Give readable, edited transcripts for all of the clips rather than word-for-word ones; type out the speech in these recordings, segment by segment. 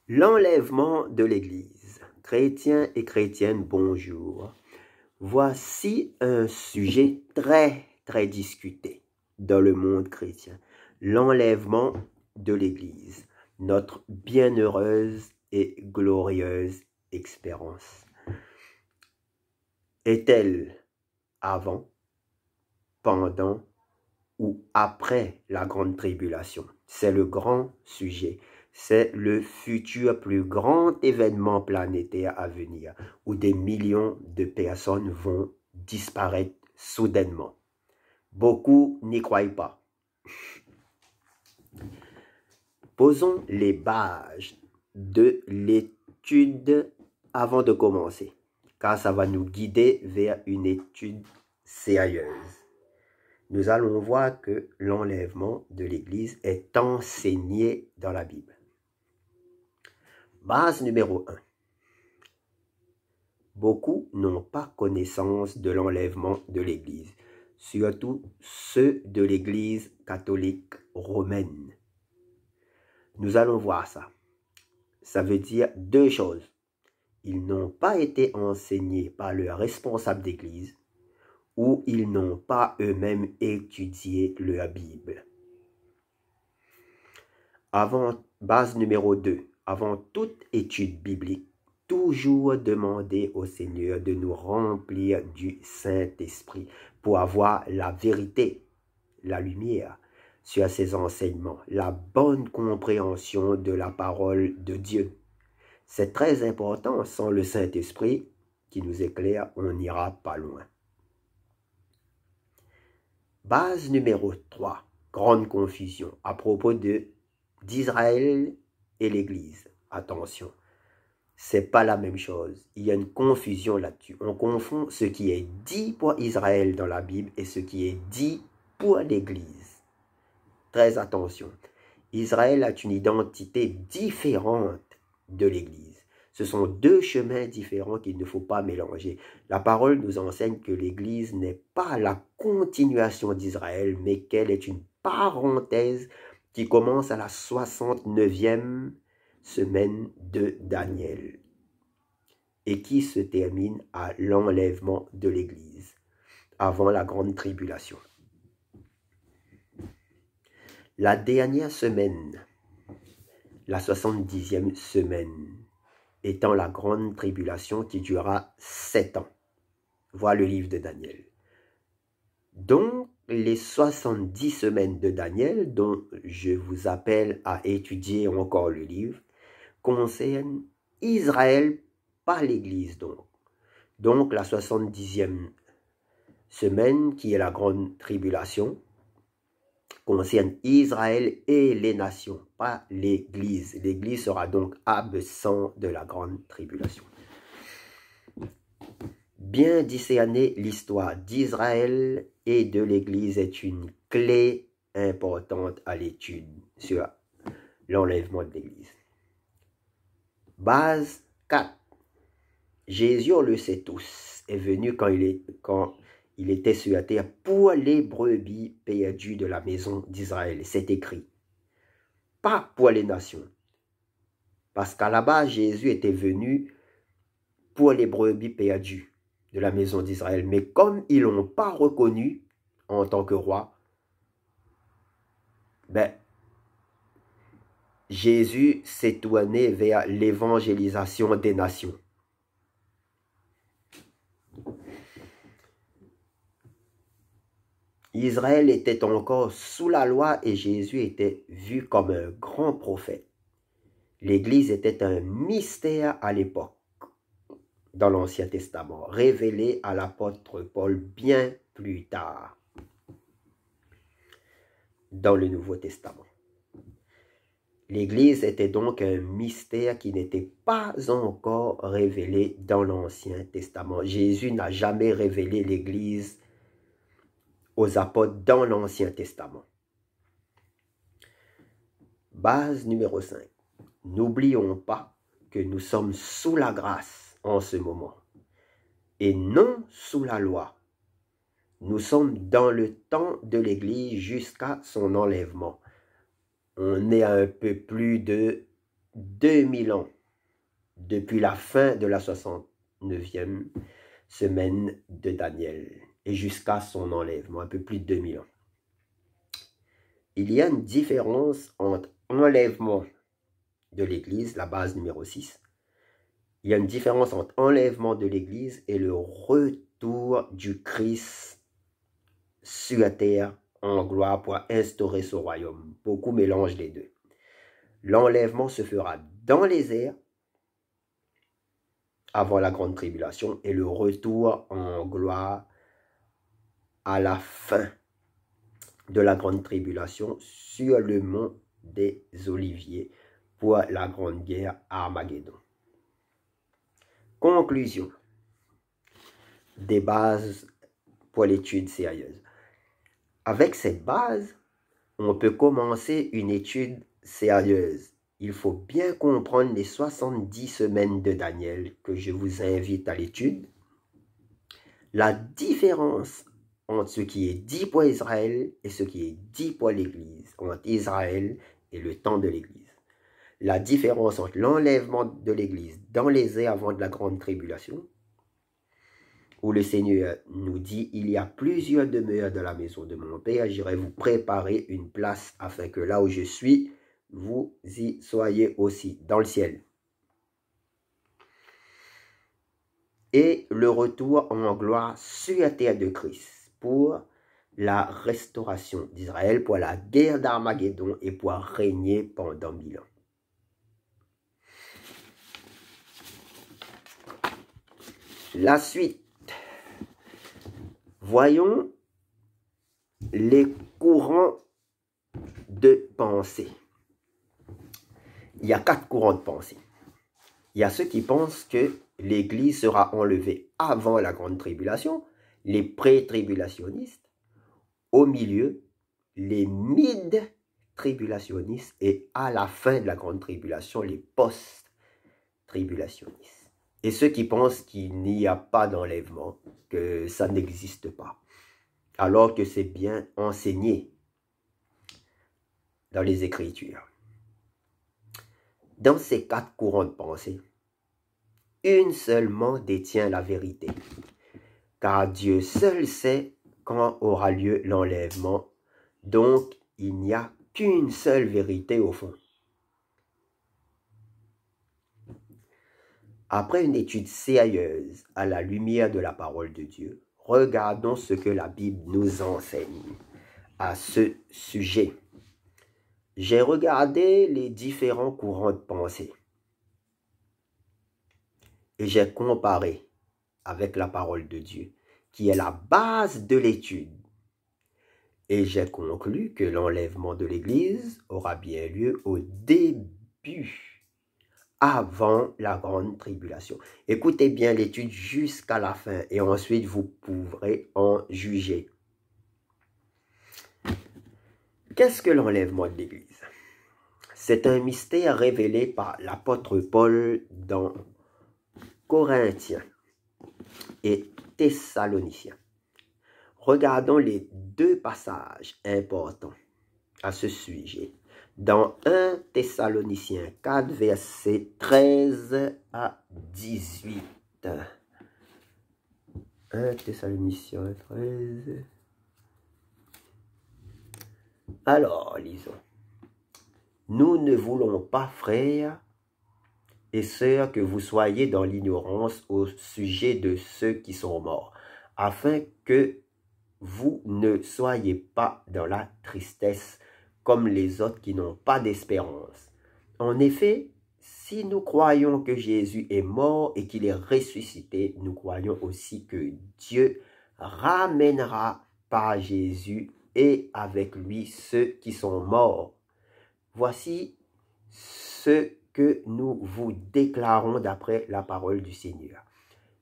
L'enlèvement de l'Église. Chrétiens et chrétiennes, bonjour. Voici un sujet très discuté dans le monde chrétien. L'enlèvement de l'Église. Notre bienheureuse et glorieuse espérance. Est-elle avant, pendant ou après la grande tribulation? C'est le grand sujet. C'est le futur plus grand événement planétaire à venir, où des millions de personnes vont disparaître soudainement. Beaucoup n'y croient pas. Posons les bases de l'étude avant de commencer, car ça va nous guider vers une étude sérieuse. Nous allons voir que l'enlèvement de l'Église est enseigné dans la Bible. Base numéro 1. Beaucoup n'ont pas connaissance de l'enlèvement de l'Église, surtout ceux de l'Église catholique romaine. Nous allons voir ça. Ça veut dire deux choses. Ils n'ont pas été enseignés par leurs responsables d'Église ou ils n'ont pas eux-mêmes étudié leur Bible. Base numéro 2. Avant toute étude biblique, toujours demander au Seigneur de nous remplir du Saint-Esprit pour avoir la vérité, la lumière sur ses enseignements, la bonne compréhension de la parole de Dieu. C'est très important, sans le Saint-Esprit qui nous éclaire, on n'ira pas loin. Base numéro 3, grande confusion à propos d'Israël et l'Église. Attention, c'est pas la même chose. Il y a une confusion là-dessus. On confond ce qui est dit pour Israël dans la Bible et ce qui est dit pour l'Église. Très attention. Israël a une identité différente de l'Église. Ce sont deux chemins différents qu'il ne faut pas mélanger. La parole nous enseigne que l'Église n'est pas la continuation d'Israël, mais qu'elle est une parenthèse qui commence à la 69e semaine de Daniel et qui se termine à l'enlèvement de l'Église avant la grande tribulation. La dernière semaine, la 70e semaine, étant la grande tribulation qui durera 7 ans. Voilà le livre de Daniel. Donc, les 70 semaines de Daniel, dont je vous appelle à étudier encore le livre, concernent Israël, pas l'Église donc. Donc, la 70e semaine, qui est la grande tribulation, concerne Israël et les nations, pas l'Église. L'Église sera donc absent de la grande tribulation. Bien discerner l'histoire d'Israël et de l'Église est une clé importante à l'étude sur l'enlèvement de l'Église. Base 4. Jésus, on le sait tous, est venu quand il était sur la terre pour les brebis perdues de la maison d'Israël. C'est écrit. Pas pour les nations. Parce qu'à la base, Jésus était venu pour les brebis perdues de la maison d'Israël. Mais comme ils ne l'ont pas reconnu en tant que roi, Jésus s'est tourné vers l'évangélisation des nations. Israël était encore sous la loi et Jésus était vu comme un grand prophète. L'Église était un mystère à l'époque, dans l'Ancien Testament, révélé à l'apôtre Paul bien plus tard, dans le Nouveau Testament. L'Église était donc un mystère qui n'était pas encore révélé dans l'Ancien Testament. Jésus n'a jamais révélé l'Église aux apôtres dans l'Ancien Testament. Base numéro 5. N'oublions pas que nous sommes sous la grâce en ce moment et non sous la loi. Nous sommes dans le temps de l'Église jusqu'à son enlèvement. On est à un peu plus de 2000 ans depuis la fin de la 69e semaine de Daniel et jusqu'à son enlèvement, un peu plus de 2000 ans. Il y a une différence entre enlèvement de l'Église, la base numéro 6. Il y a une différence entre enlèvement de l'Église et le retour du Christ sur la terre en gloire pour instaurer son royaume. Beaucoup mélangent les deux. L'enlèvement se fera dans les airs avant la grande tribulation et le retour en gloire à la fin de la grande tribulation sur le mont des Oliviers pour la grande guerre Armageddon. Conclusion des bases pour l'étude sérieuse. Avec cette base, on peut commencer une étude sérieuse. Il faut bien comprendre les 70 semaines de Daniel que je vous invite à l'étude. La différence entre ce qui est dit pour Israël et ce qui est dit pour l'Église, entre Israël et le temps de l'Église. La différence entre l'enlèvement de l'Église dans les airs avant de la grande tribulation, où le Seigneur nous dit, il y a plusieurs demeures dans la maison de mon Père, j'irai vous préparer une place afin que là où je suis, vous y soyez aussi dans le ciel. Et le retour en gloire sur la terre de Christ pour la restauration d'Israël, pour la guerre d'Armageddon et pour régner pendant 1000 ans. La suite. Voyons les courants de pensée. Il y a 4 courants de pensée. Il y a ceux qui pensent que l'Église sera enlevée avant la grande tribulation, les pré-tribulationnistes, au milieu, les mid-tribulationnistes et à la fin de la grande tribulation, les post-tribulationnistes. Et ceux qui pensent qu'il n'y a pas d'enlèvement, que ça n'existe pas, alors que c'est bien enseigné dans les Écritures. Dans ces 4 courants de pensée, une seulement détient la vérité, car Dieu seul sait quand aura lieu l'enlèvement, donc il n'y a qu'une seule vérité au fond. Après une étude sérieuse à la lumière de la parole de Dieu, regardons ce que la Bible nous enseigne à ce sujet. J'ai regardé les différents courants de pensée et j'ai comparé avec la parole de Dieu, qui est la base de l'étude. Et j'ai conclu que l'enlèvement de l'Église aura bien lieu au début, avant la grande tribulation. Écoutez bien l'étude jusqu'à la fin et ensuite vous pourrez en juger. Qu'est-ce que l'enlèvement de l'Église? C'est un mystère révélé par l'apôtre Paul dans Corinthiens et Thessaloniciens. Regardons les 2 passages importants à ce sujet. Dans 1 Thessaloniciens 4, versets 13 à 18. 1 Thessaloniciens 13. Alors, lisons. Nous ne voulons pas, frères et sœurs, que vous soyez dans l'ignorance au sujet de ceux qui sont morts, afin que vous ne soyez pas dans la tristesse comme les autres qui n'ont pas d'espérance. En effet, si nous croyons que Jésus est mort et qu'il est ressuscité, nous croyons aussi que Dieu ramènera par Jésus et avec lui ceux qui sont morts. Voici ce que nous vous déclarons d'après la parole du Seigneur.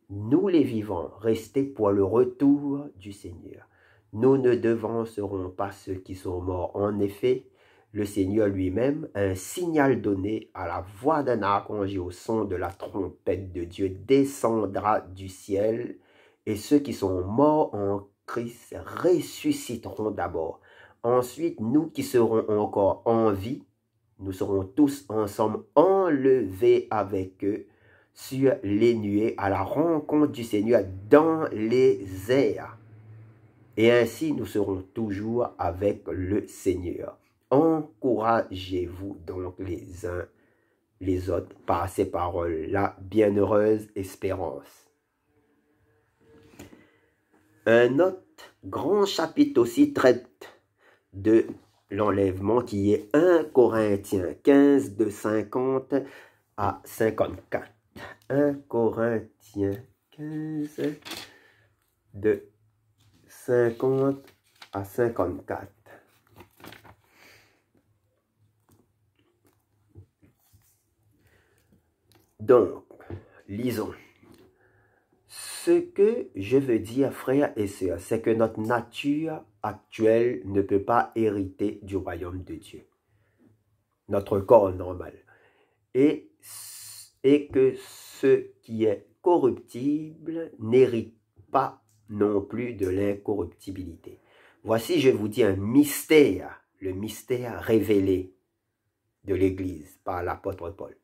Nous les vivants, restés pour le retour du Seigneur. Nous ne devancerons pas ceux qui sont morts. En effet, le Seigneur lui-même, un signal donné à la voix d'un archange et au son de la trompette de Dieu, descendra du ciel, et ceux qui sont morts en Christ ressusciteront d'abord. Ensuite, nous qui serons encore en vie, nous serons tous ensemble enlevés avec eux sur les nuées à la rencontre du Seigneur dans les airs. Et ainsi, nous serons toujours avec le Seigneur. Encouragez-vous donc les uns les autres par ces paroles, la bienheureuse espérance. Un autre grand chapitre aussi traite de l'enlèvement qui est 1 Corinthiens 15 de 50 à 54. 1 Corinthiens 15 de 50 à 54. Donc, lisons. Ce que je veux dire, frères et sœurs, c'est que notre nature actuelle ne peut pas hériter du royaume de Dieu. Notre corps normal. Et que ce qui est corruptible n'hérite pas non plus de l'incorruptibilité. Voici, je vous dis un mystère, le mystère révélé de l'Église par l'apôtre Paul.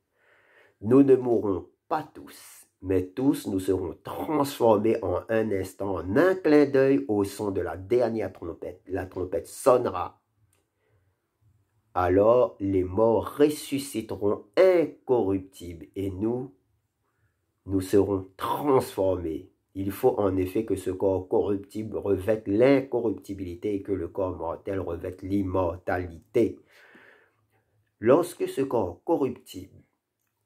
Nous ne mourrons pas tous, mais tous nous serons transformés en un instant, en un clin d'œil au son de la dernière trompette. La trompette sonnera. Alors les morts ressusciteront incorruptibles et nous serons transformés. Il faut en effet que ce corps corruptible revête l'incorruptibilité et que le corps mortel revête l'immortalité. Lorsque ce corps corruptible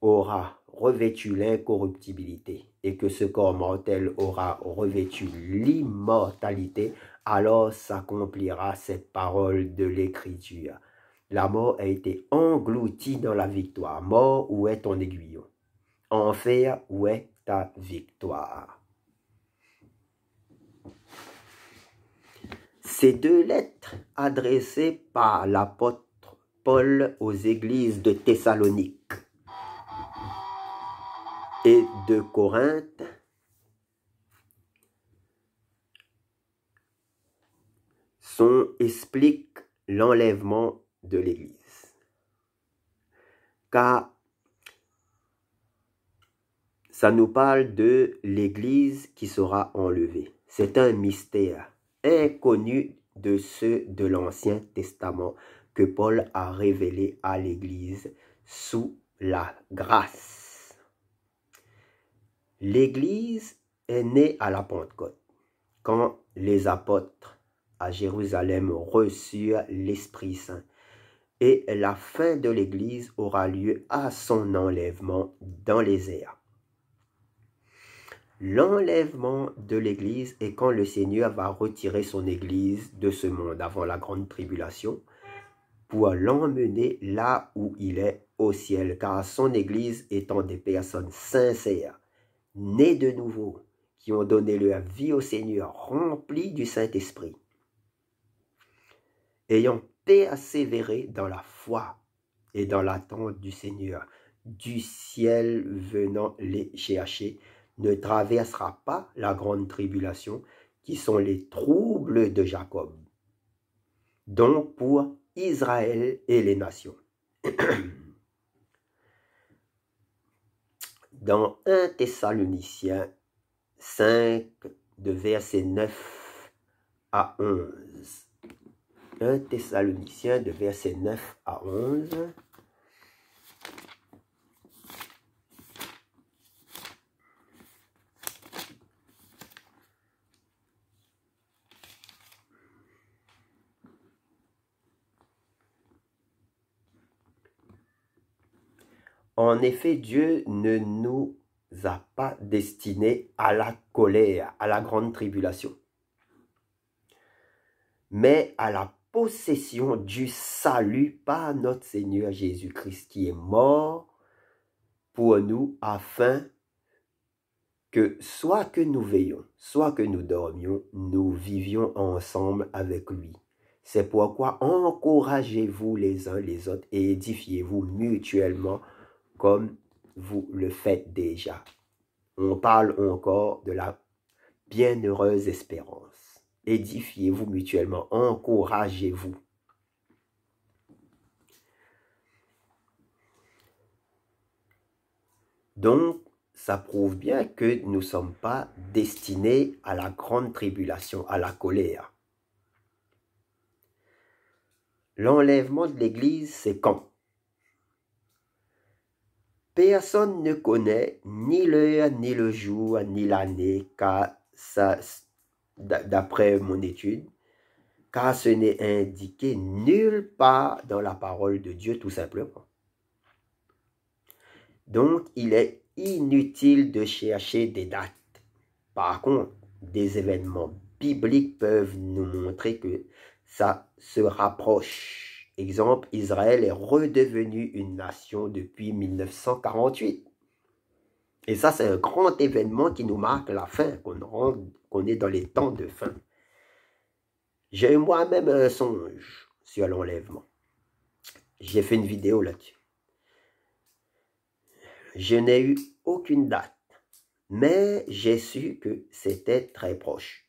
aura revêtu l'incorruptibilité et que ce corps mortel aura revêtu l'immortalité, alors s'accomplira cette parole de l'Écriture. La mort a été engloutie dans la victoire. Mort, où est ton aiguillon? Enfer, où est ta victoire? Ces deux lettres adressées par l'apôtre Paul aux églises de Thessalonique et de Corinthe expliquent l'enlèvement de l'Église. Car ça nous parle de l'Église qui sera enlevée. C'est un mystère inconnu de ceux de l'Ancien Testament que Paul a révélé à l'Église sous la grâce. L'Église est née à la Pentecôte, quand les apôtres à Jérusalem reçurent l'Esprit Saint. Et la fin de l'Église aura lieu à son enlèvement dans les airs. L'enlèvement de l'Église est quand le Seigneur va retirer son Église de ce monde avant la grande tribulation pour l'emmener là où il est au ciel, car son Église étant des personnes sincères, nées de nouveau, qui ont donné leur vie au Seigneur, remplies du Saint-Esprit, ayant persévéré dans la foi et dans l'attente du Seigneur, du ciel venant les chercher, ne traversera pas la grande tribulation, qui sont les troubles de Jacob. Donc pour Israël et les nations. Dans 1 Thessaloniciens 5, de versets 9 à 11. 1 Thessaloniciens de versets 9 à 11. En effet, Dieu ne nous a pas destinés à la colère, à la grande tribulation, mais à la possession du salut par notre Seigneur Jésus-Christ, qui est mort pour nous, afin que soit que nous veillions, soit que nous dormions, nous vivions ensemble avec lui. C'est pourquoi encouragez-vous les uns les autres et édifiez-vous mutuellement comme vous le faites déjà. On parle encore de la bienheureuse espérance. Édifiez-vous mutuellement, encouragez-vous. Donc, ça prouve bien que nous ne sommes pas destinés à la grande tribulation, à la colère. L'enlèvement de l'Église, c'est quand? Personne ne connaît ni l'heure, ni le jour, ni l'année, car ça, d'après mon étude, car ce n'est indiqué nulle part dans la parole de Dieu, tout simplement. Donc, il est inutile de chercher des dates. Par contre, des événements bibliques peuvent nous montrer que ça se rapproche. Exemple, Israël est redevenu une nation depuis 1948. Et ça, c'est un grand événement qui nous marque la fin, qu'on est dans les temps de fin. J'ai eu moi-même un songe sur l'enlèvement. J'ai fait une vidéo là-dessus. Je n'ai eu aucune date, mais j'ai su que c'était très proche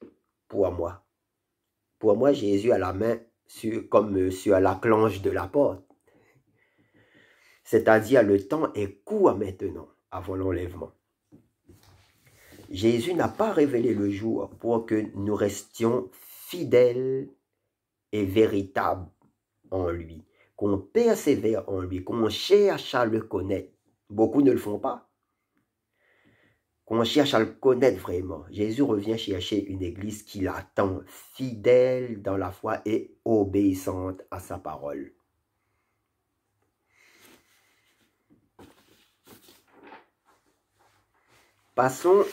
pour moi. Pour moi, Jésus a la main comme sur la clenche de la porte. C'est-à-dire, le temps est court maintenant, avant l'enlèvement. Jésus n'a pas révélé le jour pour que nous restions fidèles et véritables en lui, qu'on persévère en lui, qu'on cherche à le connaître. Beaucoup ne le font pas. Qu'on cherche à le connaître vraiment. Jésus revient chercher une église qui l'attend, fidèle dans la foi et obéissante à sa parole. Passons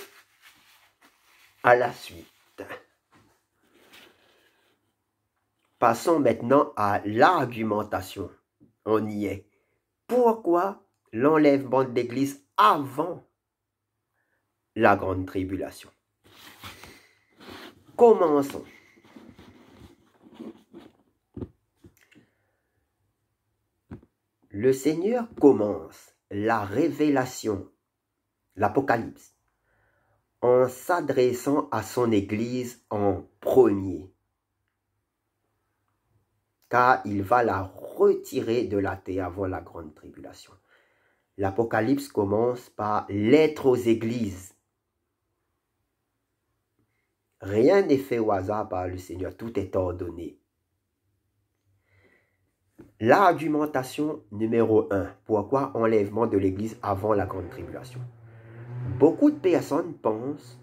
à la suite. Passons maintenant à l'argumentation. On y est. Pourquoi l'enlèvement de l'Église avant la grande tribulation? Commençons. Le Seigneur commence la révélation, l'Apocalypse, en s'adressant à son Église en premier, car il va la retirer de la terre avant la grande tribulation. L'Apocalypse commence par lettre aux églises. Rien n'est fait au hasard par le Seigneur, tout est ordonné. L'argumentation numéro 1. Pourquoi enlèvement de l'Église avant la grande tribulation? Beaucoup de personnes pensent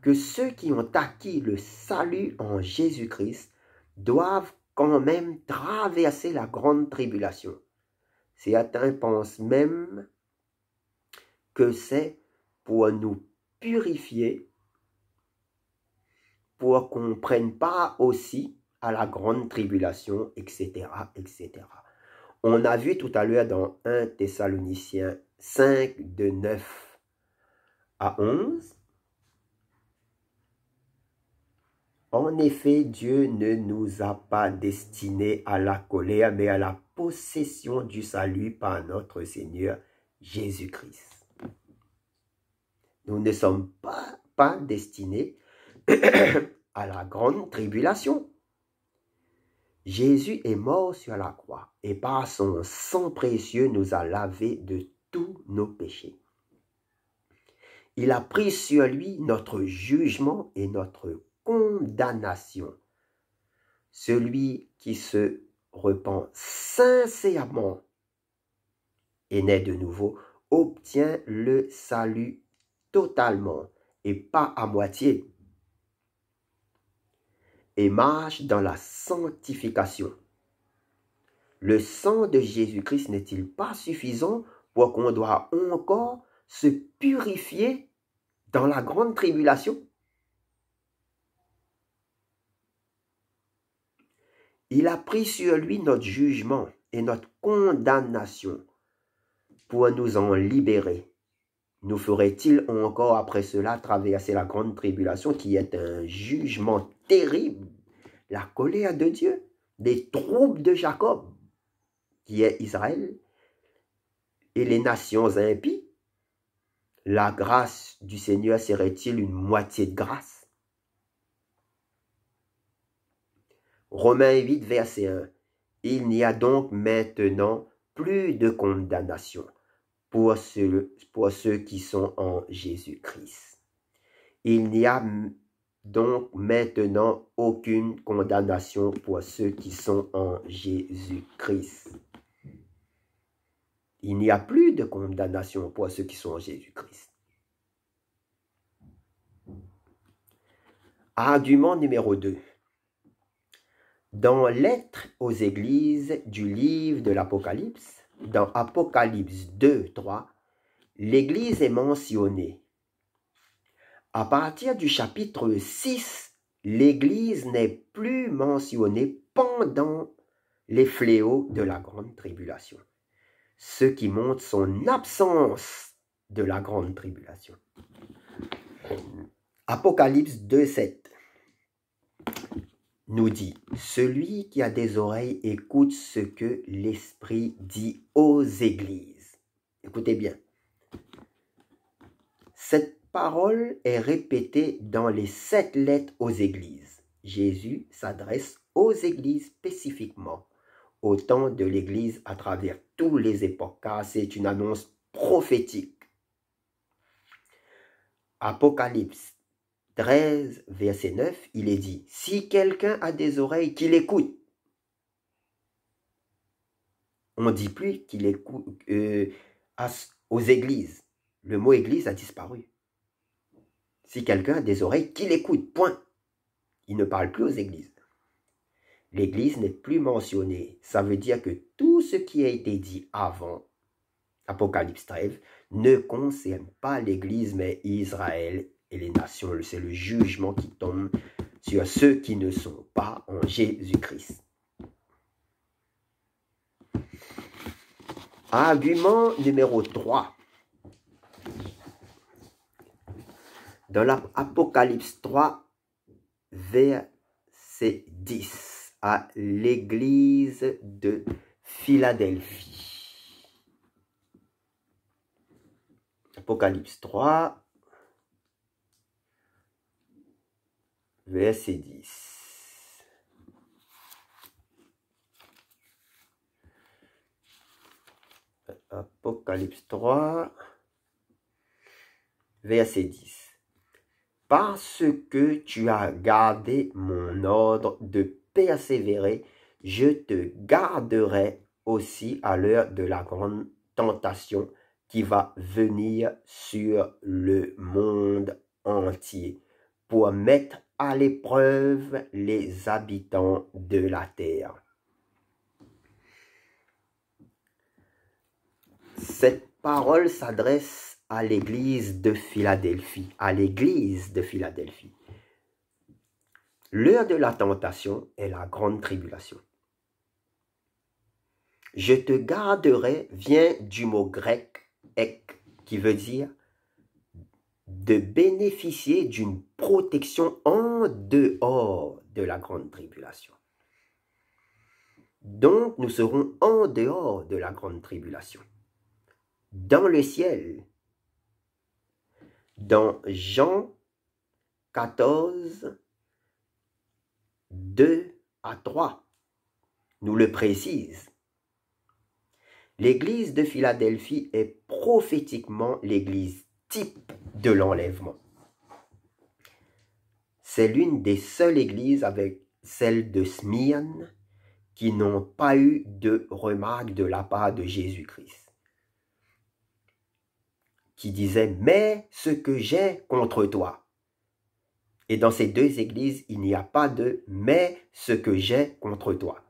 que ceux qui ont acquis le salut en Jésus-Christ doivent quand même traverser la grande tribulation. Certains pensent même que c'est pour nous purifier, pour qu'on ne prenne pas aussi à la grande tribulation, etc., etc. On a vu tout à l'heure dans 1 Thessaloniciens 5, de 9 à 11, en effet, Dieu ne nous a pas destinés à la colère, mais à la possession du salut par notre Seigneur Jésus-Christ. Nous ne sommes pas destinés à la grande tribulation. Jésus est mort sur la croix et par son sang précieux nous a lavés de tous nos péchés. Il a pris sur lui notre jugement et notre condamnation. Celui qui se repent sincèrement et naît de nouveau obtient le salut totalement et pas à moitié, et marche dans la sanctification. Le sang de Jésus-Christ n'est-il pas suffisant pour qu'on doit encore se purifier dans la grande tribulation? Il a pris sur lui notre jugement et notre condamnation pour nous en libérer. Nous ferait-il encore après cela traverser la grande tribulation qui est un jugement terrible, la colère de Dieu, des troupes de Jacob, qui est Israël, et les nations impies? La grâce du Seigneur serait-il une moitié de grâce? Romains 8, verset 1. Il n'y a donc maintenant plus de condamnation pour ceux qui sont en Jésus-Christ. Il n'y a donc maintenant aucune condamnation pour ceux qui sont en Jésus-Christ. Il n'y a plus de condamnation pour ceux qui sont en Jésus-Christ. Argument numéro 2. Dans Lettres aux églises du livre de l'Apocalypse, dans Apocalypse 2, 3, l'église est mentionnée. À partir du chapitre 6, l'église n'est plus mentionnée pendant les fléaux de la grande tribulation, ce qui montre son absence de la grande tribulation. Apocalypse 2, 7 nous dit, « Celui qui a des oreilles écoute ce que l'Esprit dit aux églises. » Écoutez bien. Cette parole est répétée dans les 7 lettres aux églises. Jésus s'adresse aux églises spécifiquement, au temps de l'église à travers toutes les époques, car c'est une annonce prophétique. Apocalypse 13, verset 9, il est dit, « Si quelqu'un a des oreilles, qu'il écoute. » On ne dit plus qu'il écoute aux églises. Le mot église a disparu. Si quelqu'un a des oreilles, qu'il écoute, point. Il ne parle plus aux églises. L'église n'est plus mentionnée. Ça veut dire que tout ce qui a été dit avant Apocalypse 13 ne concerne pas l'église, mais Israël et les nations. C'est le jugement qui tombe sur ceux qui ne sont pas en Jésus-Christ. Argument numéro 3. Dans l'Apocalypse 3, verset 10, à l'église de Philadelphie. Apocalypse 3, verset 10. Apocalypse 3, verset 10. Parce que tu as gardé mon ordre de persévérer, je te garderai aussi à l'heure de la grande tentation qui va venir sur le monde entier pour mettre à l'épreuve les habitants de la terre. Cette parole s'adresse à l'église de Philadelphie, L'heure de la tentation est la grande tribulation. Je te garderai vient du mot grec ek, qui veut dire de bénéficier d'une protection en dehors de la grande tribulation. Donc, nous serons en dehors de la grande tribulation. Dans le ciel, dans Jean 14, 2 à 3, nous le précise. L'église de Philadelphie est prophétiquement l'église type de l'enlèvement. C'est l'une des seules églises avec celle de Smyrne qui n'ont pas eu de remarque de la part de Jésus-Christ, qui disait « mais ce que j'ai contre toi ». Et dans ces deux églises, il n'y a pas de « mais ce que j'ai contre toi ».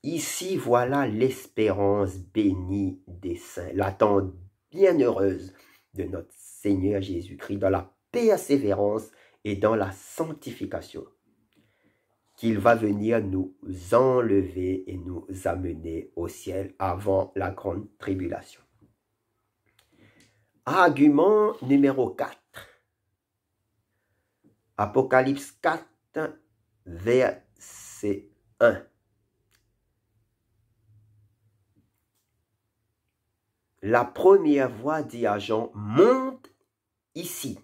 Ici, voilà l'espérance bénie des saints, l'attente bienheureuse de notre Seigneur Jésus-Christ dans la persévérance et dans la sanctification, qu'il va venir nous enlever et nous amener au ciel avant la grande tribulation. Argument numéro 4. Apocalypse 4, verset 1. La première voix dit à Jean, monte ici.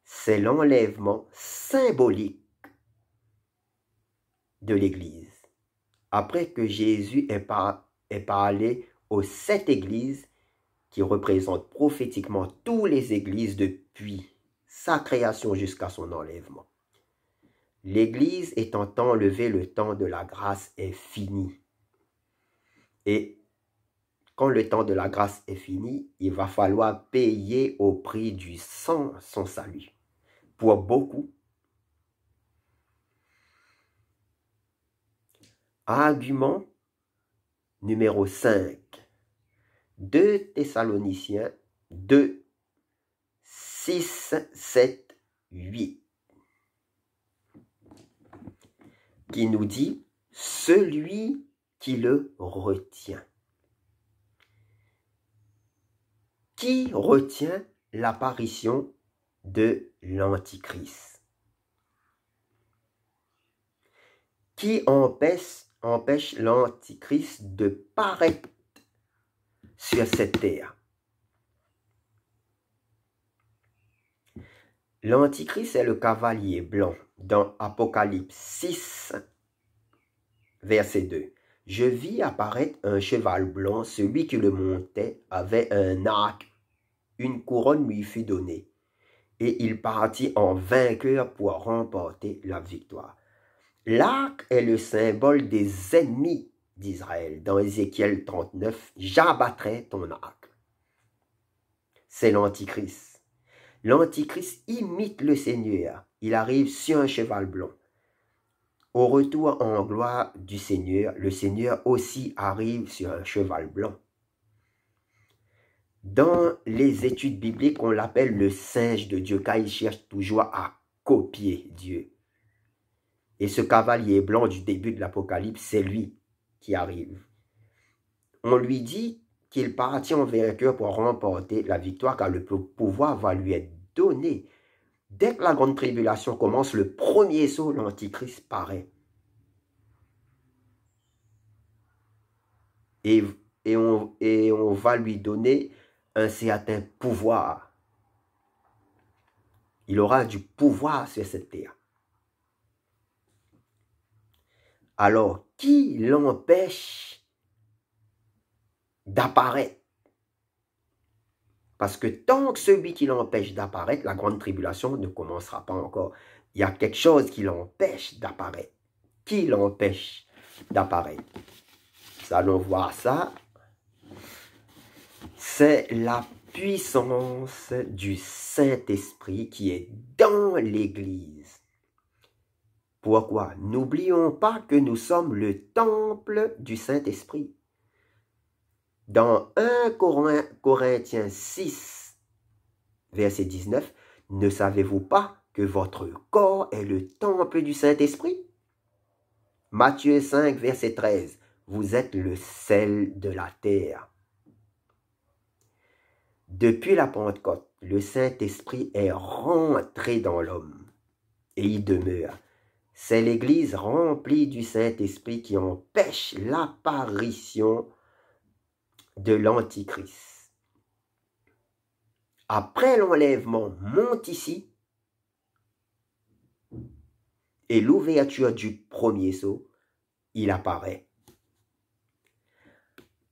C'est l'enlèvement symbolique de l'Église. après que Jésus ait parlé aux 7 églises qui représentent prophétiquement toutes les églises depuis sa création jusqu'à son enlèvement. L'église étant enlevée, le temps de la grâce est fini. Et quand le temps de la grâce est fini, il va falloir payer au prix du sang son salut. Pour beaucoup, argument numéro 5. 2 Thessaloniciens 2, 6, 7, 8. Qui nous dit « Celui qui le retient ». Qui retient l'apparition de l'Antichrist? Qui empêche l'Antichrist de paraître sur cette terre? L'Antichrist est le cavalier blanc dans Apocalypse 6, verset 2. Je vis apparaître un cheval blanc, celui qui le montait avait un arc, une couronne lui fut donnée, et il partit en vainqueur pour remporter la victoire. L'arc est le symbole des ennemis d'Israël. Dans Ézéchiel 39, j'abattrai ton arc. C'est l'Antichrist. L'Antichrist imite le Seigneur. Il arrive sur un cheval blanc. Au retour en gloire du Seigneur, le Seigneur aussi arrive sur un cheval blanc. Dans les études bibliques, on l'appelle le singe de Dieu, car il cherche toujours à copier Dieu. Et ce cavalier blanc du début de l'Apocalypse, c'est lui qui arrive. On lui dit qu'il partit en vainqueur pour remporter la victoire, car le pouvoir va lui être donné. Dès que la grande tribulation commence, le premier saut, l'Antichrist paraît. Et on va lui donner un certain pouvoir. Il aura du pouvoir sur cette terre. Alors, qui l'empêche d'apparaître? Parce que tant que celui qui l'empêche d'apparaître, la grande tribulation ne commencera pas encore. Il y a quelque chose qui l'empêche d'apparaître. Qui l'empêche d'apparaître? Nous allons voir ça. C'est la puissance du Saint-Esprit qui est dans l'Église. Pourquoi? N'oublions pas que nous sommes le temple du Saint-Esprit. Dans 1 Corinthiens 6, verset 19, ne savez-vous pas que votre corps est le temple du Saint-Esprit? Matthieu 5, verset 13, vous êtes le sel de la terre. Depuis la Pentecôte, le Saint-Esprit est rentré dans l'homme et il demeure. C'est l'Église remplie du Saint-Esprit qui empêche l'apparition de l'Antichrist. Après l'enlèvement, monte ici et l'ouverture du premier sceau, il apparaît.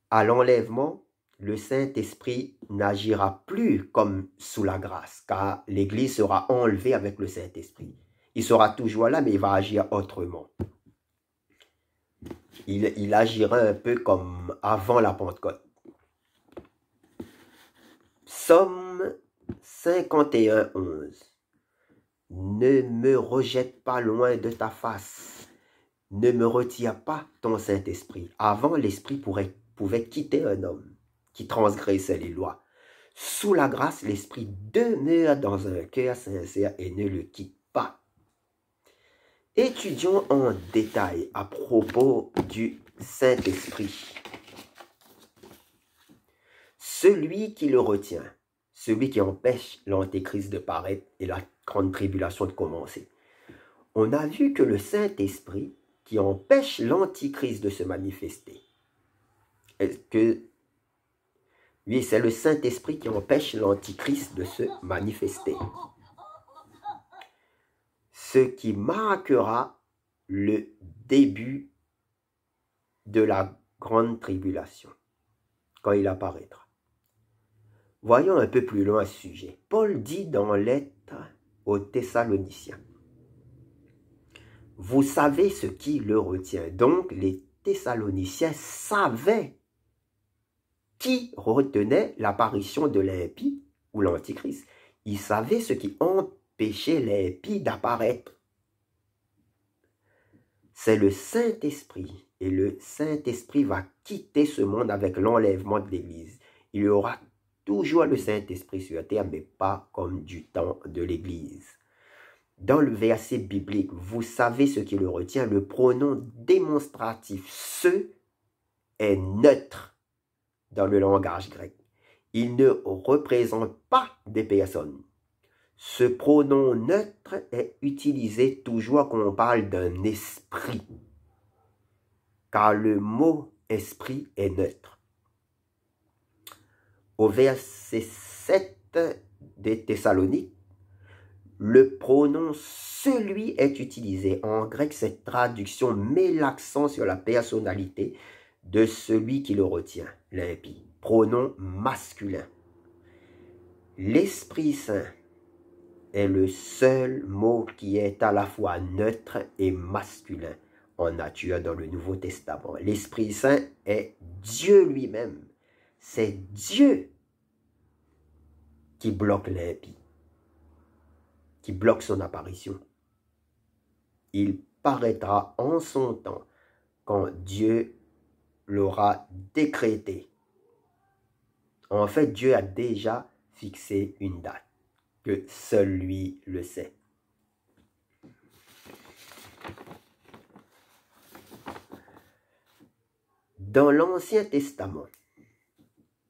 À l'enlèvement, le Saint-Esprit n'agira plus comme sous la grâce, car l'Église sera enlevée avec le Saint-Esprit. Il sera toujours là, mais il va agir autrement. Il agira un peu comme avant la Pentecôte. Psaume 51, 11. Ne me rejette pas loin de ta face. Ne me retire pas ton Saint-Esprit. Avant, l'Esprit pouvait quitter un homme qui transgressait les lois. Sous la grâce, l'Esprit demeure dans un cœur sincère et ne le quitte pas. Étudions en détail à propos du Saint-Esprit. Celui qui le retient, celui qui empêche l'Antéchrist de paraître et la grande tribulation de commencer. On a vu que le Saint-Esprit qui empêche l'Antichrist de se manifester. Oui, c'est le Saint-Esprit qui empêche l'Antichrist de se manifester. Ce qui marquera le début de la grande tribulation, quand il apparaîtra. Voyons un peu plus loin ce sujet. Paul dit dans lettre aux Thessaloniciens, vous savez ce qui le retient. Donc les Thessaloniciens savaient qui retenait l'apparition de l'impie ou l'antichrist. Ils savaient ce qui empêchait l'impie d'apparaître. C'est le Saint-Esprit. Et le Saint-Esprit va quitter ce monde avec l'enlèvement de l'Église. Il y aura toujours le Saint-Esprit sur la terre, mais pas comme du temps de l'Église. Dans le verset biblique, vous savez ce qui le retient, le pronom démonstratif « ce » est neutre dans le langage grec. Il ne représente pas des personnes. Ce pronom neutre est utilisé toujours quand on parle d'un esprit, car le mot esprit est neutre. Au verset 7 des Thessaloniques, le pronom celui est utilisé. En grec, cette traduction met l'accent sur la personnalité de celui qui le retient, l'impie. Pronom masculin. L'Esprit Saint est le seul mot qui est à la fois neutre et masculin en nature dans le Nouveau Testament. L'Esprit Saint est Dieu lui-même. C'est Dieu qui bloque l'impie, qui bloque son apparition. Il paraîtra en son temps quand Dieu l'aura décrété. En fait, Dieu a déjà fixé une date, que seul lui le sait. Dans l'Ancien Testament,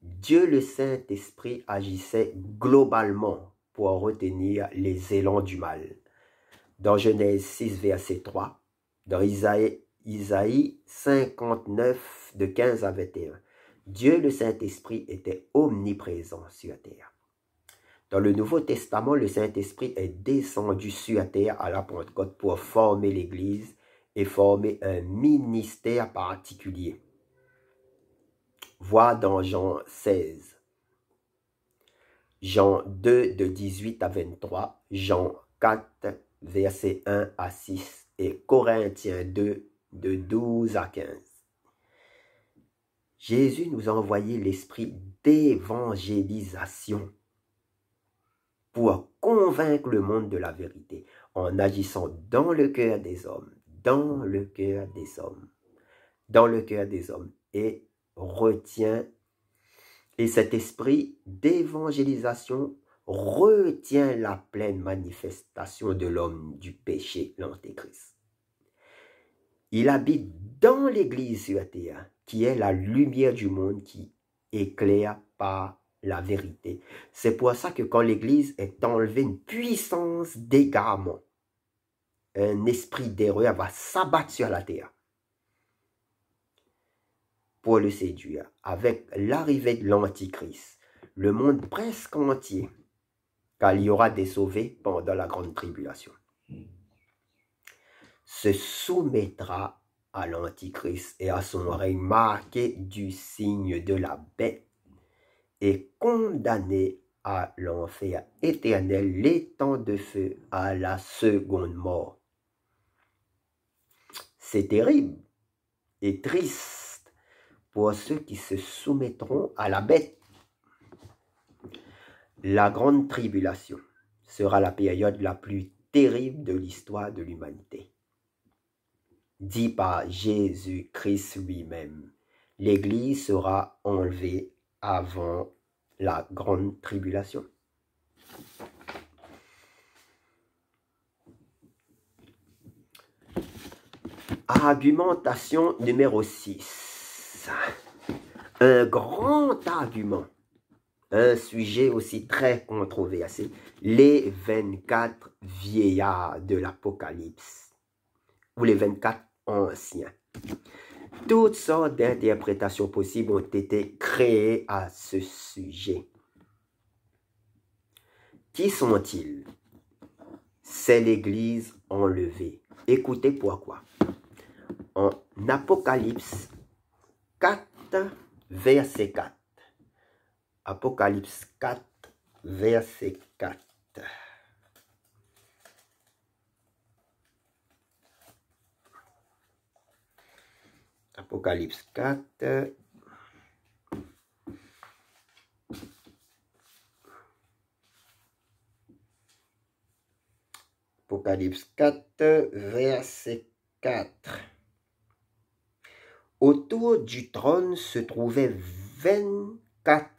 Dieu le Saint-Esprit agissait globalement pour retenir les élans du mal. Dans Genèse 6, verset 3, dans Isaïe 59, de 15 à 21, Dieu le Saint-Esprit était omniprésent sur la terre. Dans le Nouveau Testament, le Saint-Esprit est descendu sur la terre à la Pentecôte pour former l'Église et former un ministère particulier. Voir dans Jean 16, Jean 2 de 18 à 23, Jean 4 versets 1 à 6 et Corinthiens 2 de 12 à 15. Jésus nous a envoyé l'esprit d'évangélisation pour convaincre le monde de la vérité en agissant dans le cœur des hommes, et retient, et cet esprit d'évangélisation retient la pleine manifestation de l'homme du péché, l'Antéchrist. Il habite dans l'Église sur la terre, qui est la lumière du monde qui éclaire par la vérité. C'est pour ça que quand l'Église est enlevée, une puissance d'égarement, un esprit d'erreur va s'abattre sur la terre pour le séduire. Avec l'arrivée de l'Antichrist, le monde presque entier, car il y aura des sauvés pendant la grande tribulation, se soumettra à l'Antichrist et à son règne marqué du signe de la bête et condamné à l'enfer éternel, l'étang de feu, à la seconde mort. C'est terrible et triste pour ceux qui se soumettront à la bête. La grande tribulation sera la période la plus terrible de l'histoire de l'humanité. Dit par Jésus-Christ lui-même, l'Église sera enlevée avant la grande tribulation. Argumentation numéro 6. Un grand argument, un sujet aussi très controversé, les 24 vieillards de l'Apocalypse, ou les 24 anciens. Toutes sortes d'interprétations possibles ont été créées à ce sujet. Qui sont-ils? C'est l'Église enlevée. Écoutez pourquoi. En Apocalypse 4, verset 4. Apocalypse 4, verset 4. Apocalypse 4. Apocalypse 4, verset 4. Autour du trône se trouvaient 24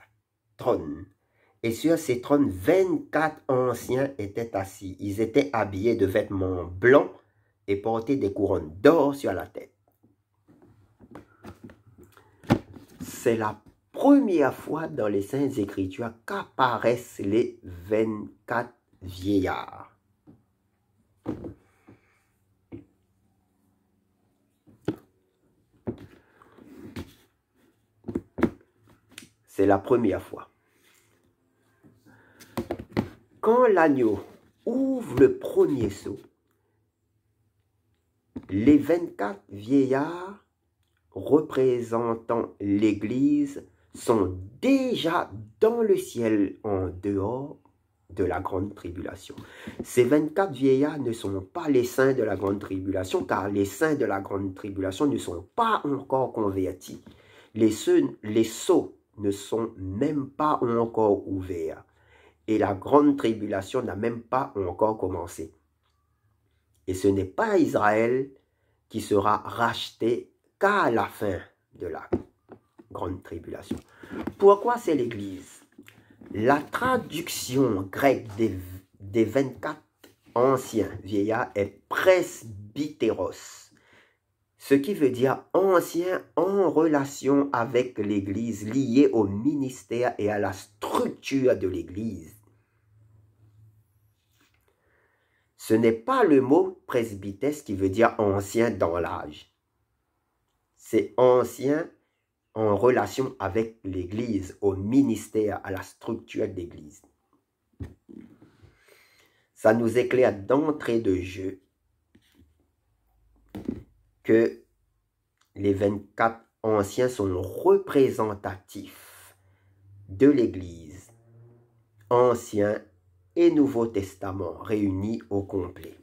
trônes. Et sur ces trônes, 24 anciens étaient assis. Ils étaient habillés de vêtements blancs et portaient des couronnes d'or sur la tête. C'est la première fois dans les Saintes Écritures qu'apparaissent les 24 vieillards. C'est la première fois. Quand l'agneau ouvre le premier sceau, les 24 vieillards représentant l'Église sont déjà dans le ciel en dehors de la grande tribulation. Ces 24 vieillards ne sont pas les saints de la grande tribulation, car les saints de la grande tribulation ne sont pas encore convertis. Les sceaux ne sont même pas encore ouverts. Et la grande tribulation n'a même pas encore commencé. Et ce n'est pas Israël qui sera racheté qu'à la fin de la grande tribulation. Pourquoi c'est l'Église? La traduction grecque des 24 anciens vieillards est presbytéros, ce qui veut dire ancien en relation avec l'Église, lié au ministère et à la structure de l'Église. Ce n'est pas le mot presbytès qui veut dire ancien dans l'âge. C'est ancien en relation avec l'Église, au ministère, à la structure de l'Église. Ça nous éclaire d'entrée de jeu que les 24 anciens sont représentatifs de l'Église, Ancien et Nouveau Testament réunis au complet.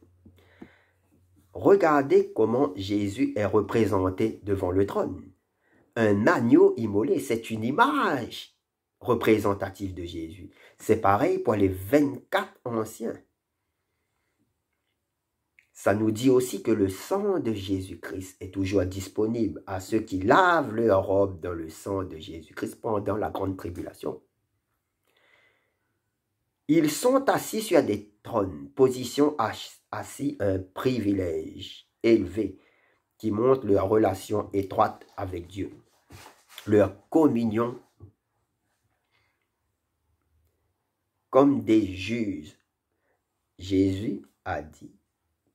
Regardez comment Jésus est représenté devant le trône. Un agneau immolé, c'est une image représentative de Jésus. C'est pareil pour les 24 anciens. Ça nous dit aussi que le sang de Jésus-Christ est toujours disponible à ceux qui lavent leur robe dans le sang de Jésus-Christ pendant la grande tribulation. Ils sont assis sur des trônes, position assis, un privilège élevé qui montre leur relation étroite avec Dieu, leur communion comme des juges. Jésus a dit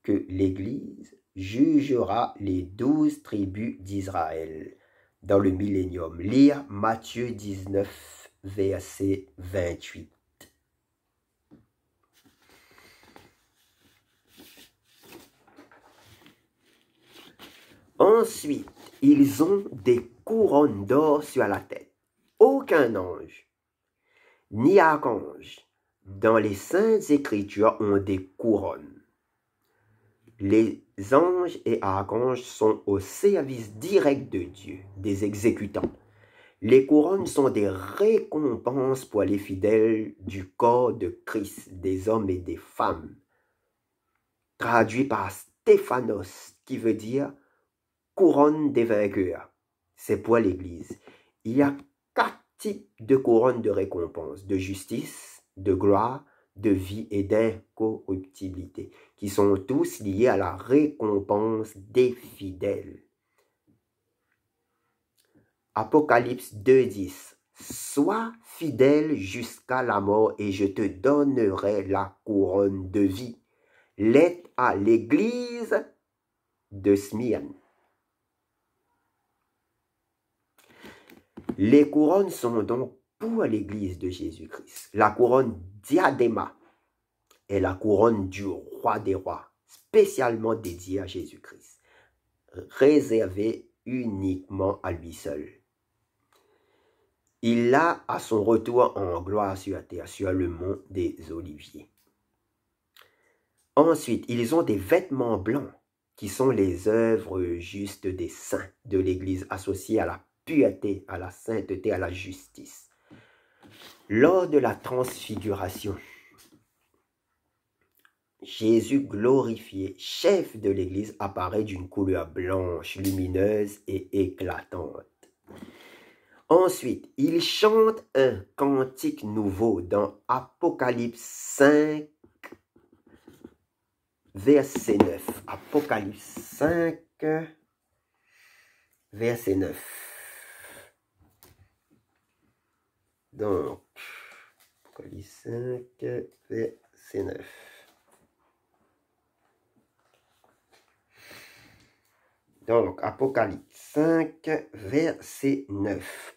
que l'Église jugera les 12 tribus d'Israël dans le millénium. Lire Matthieu 19, verset 28. Ensuite, ils ont des couronnes d'or sur la tête. Aucun ange, ni archange, dans les Saintes Écritures ont des couronnes. Les anges et archanges sont au service direct de Dieu, des exécutants. Les couronnes sont des récompenses pour les fidèles du corps de Christ, des hommes et des femmes. Traduit par Stéphanos, qui veut dire couronne des vainqueurs. C'est pour l'Église. Il y a 4 types de couronnes de récompense: de justice, de gloire, de vie et d'incorruptibilité, qui sont tous liés à la récompense des fidèles. Apocalypse 2,10. Sois fidèle jusqu'à la mort et je te donnerai la couronne de vie. Lettre à l'Église de Smyrne. Les couronnes sont donc pour l'Église de Jésus-Christ. La couronne diadéma est la couronne du roi des rois, spécialement dédiée à Jésus-Christ, réservée uniquement à lui seul. Il l'a à son retour en gloire sur la terre, sur le mont des Oliviers. Ensuite, ils ont des vêtements blancs qui sont les œuvres justes des saints de l'Église associées à la pureté, à la sainteté, à la justice. Lors de la transfiguration, Jésus glorifié, chef de l'Église, apparaît d'une couleur blanche, lumineuse et éclatante. Ensuite, il chante un cantique nouveau dans Apocalypse 5, verset 9. Apocalypse 5, verset 9. Donc, Apocalypse 5, verset 9. Donc, Apocalypse 5, verset 9.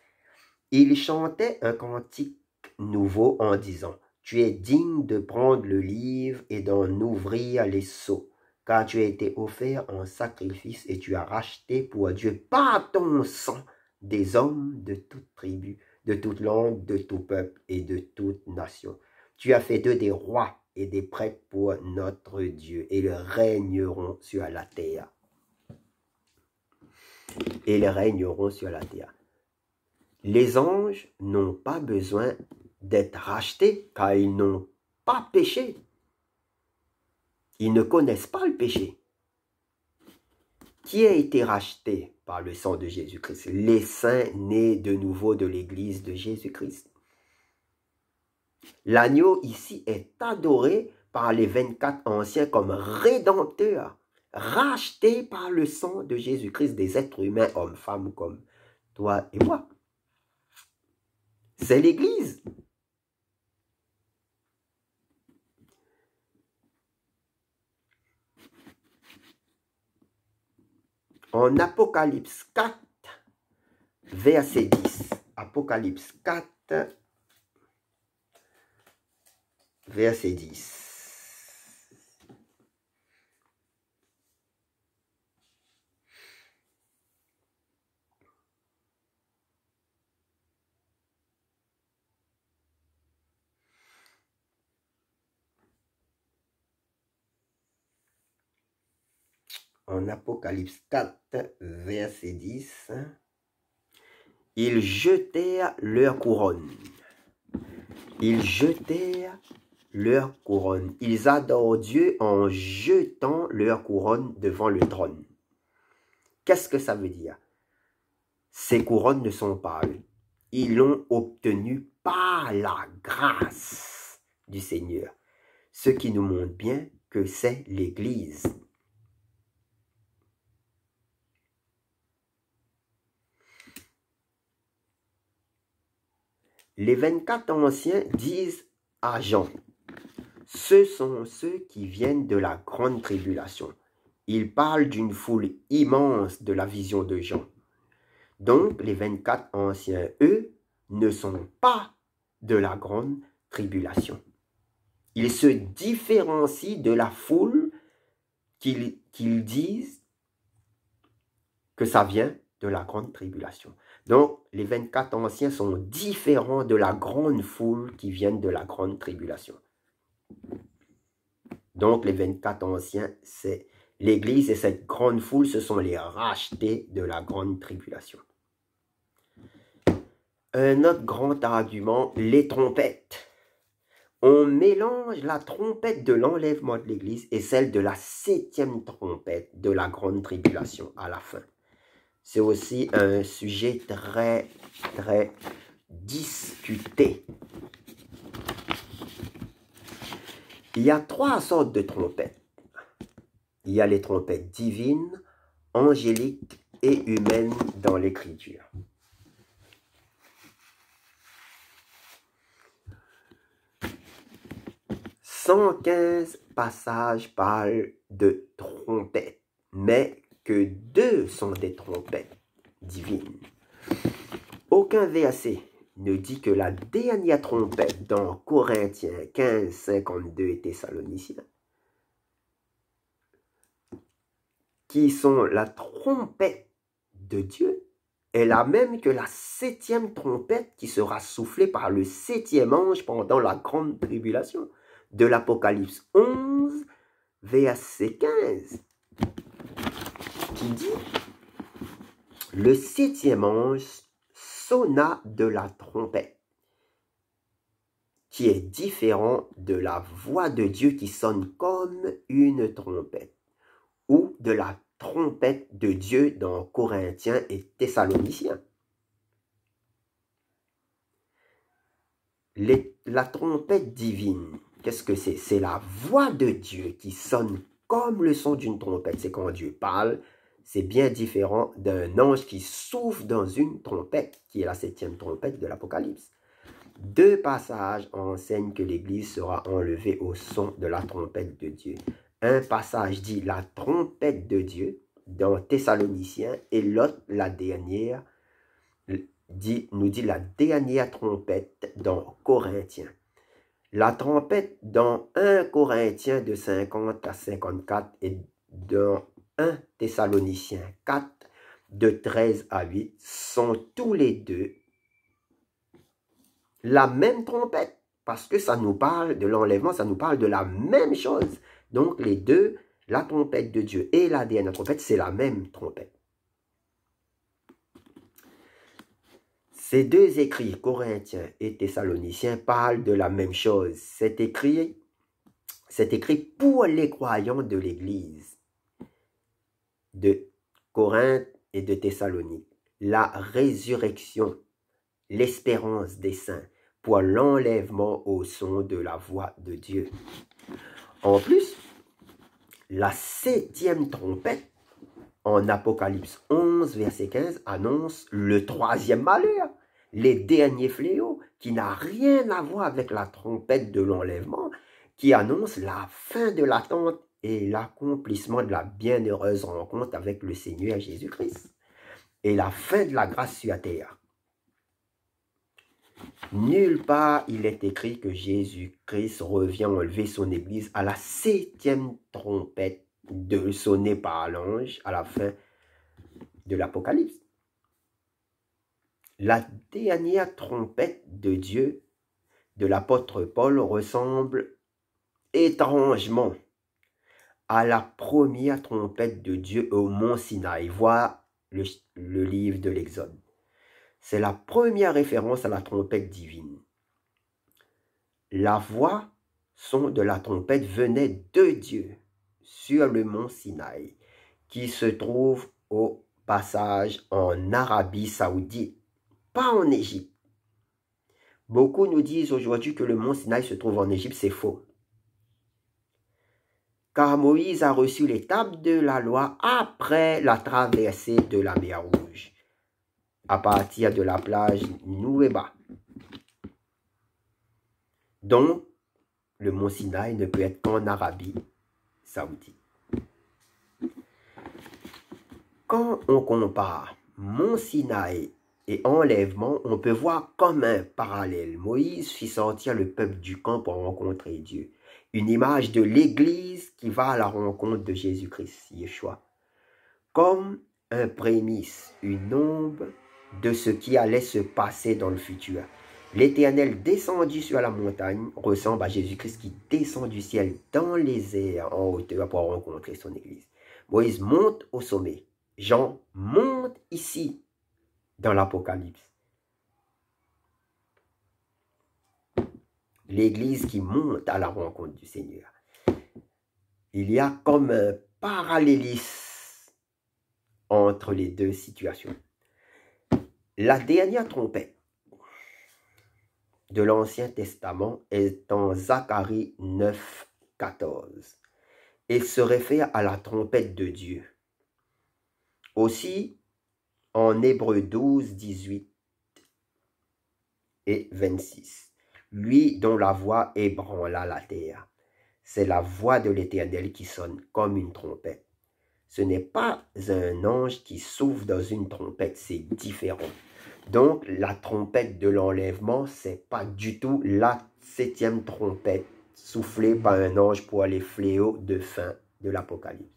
Il chantait un cantique nouveau en disant, « Tu es digne de prendre le livre et d'en ouvrir les sceaux, car tu as été offert en sacrifice et tu as racheté pour Dieu par ton sang des hommes de toute tribu, de toute langue, de tout peuple et de toute nation. Tu as fait d'eux des rois et des prêtres pour notre Dieu, et ils régneront sur la terre. » Et ils régneront sur la terre. Les anges n'ont pas besoin d'être rachetés car ils n'ont pas péché. Ils ne connaissent pas le péché. Qui a été racheté par le sang de Jésus-Christ? Les saints nés de nouveau de l'Église de Jésus-Christ. L'agneau ici est adoré par les 24 anciens comme rédempteur, racheté par le sang de Jésus-Christ des êtres humains, hommes, femmes comme toi et moi. C'est l'Église. En Apocalypse 4, verset 10. Apocalypse 4, verset 10. En Apocalypse 4, verset 10, ils jetèrent leur couronne. Ils jetèrent leur couronne. Ils adorent Dieu en jetant leur couronne devant le trône. Qu'est-ce que ça veut dire? Ces couronnes ne sont pas eux. Ils l'ont obtenu par la grâce du Seigneur. Ce qui nous montre bien que c'est l'Église. Les 24 anciens disent à Jean, ce sont ceux qui viennent de la grande tribulation. Ils parlent d'une foule immense de la vision de Jean. Donc, les 24 anciens, eux, ne sont pas de la grande tribulation. Ils se différencient de la foule qu'ils disent que ça vient de la grande tribulation. Donc, les 24 anciens sont différents de la grande foule qui viennent de la grande tribulation. Donc, les 24 anciens, c'est l'Église et cette grande foule, ce sont les rachetés de la grande tribulation. Un autre grand argument, les trompettes. On mélange la trompette de l'enlèvement de l'Église et celle de la 7e trompette de la grande tribulation à la fin. C'est aussi un sujet très, très discuté. Il y a 3 sortes de trompettes. Il y a les trompettes divines, angéliques et humaines dans l'Écriture. « 115 passages parlent de trompettes, mais que 2 sont des trompettes divines. Aucun verset ne dit que la dernière trompette dans Corinthiens 15, 52 et Thessaloniciens, qui sont la trompette de Dieu est la même que la 7e trompette qui sera soufflée par le 7e ange pendant la grande tribulation de l'Apocalypse 11, verset 15, qui dit « Le 7e ange sonna de la trompette », qui est différent de la voix de Dieu qui sonne comme une trompette, ou de la trompette de Dieu dans Corinthiens et Thessaloniciens. La trompette divine, qu'est-ce que c'est? C'est la voix de Dieu qui sonne comme le son d'une trompette. C'est quand Dieu parle, c'est bien différent d'un ange qui souffle dans une trompette, qui est la 7e trompette de l'Apocalypse. 2 passages enseignent que l'Église sera enlevée au son de la trompette de Dieu. Un passage dit la trompette de Dieu dans Thessaloniciens et l'autre, la dernière, nous dit la dernière trompette dans Corinthiens. La trompette dans 1 Corinthiens de 50 à 54 et dans 1 Thessaloniciens 4 de 13 à 8 sont tous les deux la même trompette, parce que ça nous parle de l'enlèvement, ça nous parle de la même chose. Donc les deux, la trompette de Dieu et la dernière trompette, c'est la même trompette. Ces 2 écrits, Corinthiens et Thessaloniciens, parlent de la même chose. C'est écrit pour les croyants de l'Église de Corinthe et de Thessalonique. La résurrection, l'espérance des saints, pour l'enlèvement au son de la voix de Dieu. En plus, la 7e trompette, en Apocalypse 11, verset 15, annonce le 3e malheur, les derniers fléaux, qui n'a rien à voir avec la trompette de l'enlèvement, qui annonce la fin de l'attente et l'accomplissement de la bienheureuse rencontre avec le Seigneur Jésus-Christ, et la fin de la grâce sur la terre. Nulle part il est écrit que Jésus-Christ revient enlever son Église à la 7e trompette de sonner par l'ange à la fin de l'Apocalypse. La dernière trompette de Dieu de l'apôtre Paul ressemble étrangement à la première trompette de Dieu au mont Sinaï. Voir le livre de l'Exode. C'est la première référence à la trompette divine. La voix, son de la trompette venait de Dieu sur le mont Sinaï, qui se trouve au passage en Arabie Saoudite, pas en Égypte. Beaucoup nous disent aujourd'hui que le mont Sinaï se trouve en Égypte, c'est faux. Car Moïse a reçu les tables de la loi après la traversée de la mer Rouge, à partir de la plage Nouéba. Donc, le mont Sinaï ne peut être qu'en Arabie Saoudite. Quand on compare mont Sinaï et enlèvement, on peut voir comme un parallèle. Moïse fit sortir le peuple du camp pour rencontrer Dieu. Une image de l'Église qui va à la rencontre de Jésus-Christ, Yeshua. Comme un prémisse, une ombre de ce qui allait se passer dans le futur. L'Éternel descendu sur la montagne ressemble à Jésus-Christ qui descend du ciel dans les airs en hauteur pour rencontrer son Église. Moïse monte au sommet. Jean monte ici dans l'Apocalypse. L'Église qui monte à la rencontre du Seigneur. Il y a comme un parallélisme entre les deux situations. La dernière trompette de l'Ancien Testament est en Zacharie 9, 14 et se réfère à la trompette de Dieu. Aussi, en Hébreux 12, 18 et 26. Lui dont la voix ébranla la terre. C'est la voix de l'Éternel qui sonne comme une trompette. Ce n'est pas un ange qui souffle dans une trompette, c'est différent. Donc, la trompette de l'enlèvement, c'est pas du tout la 7e trompette soufflée par un ange pour les fléaux de fin de l'Apocalypse.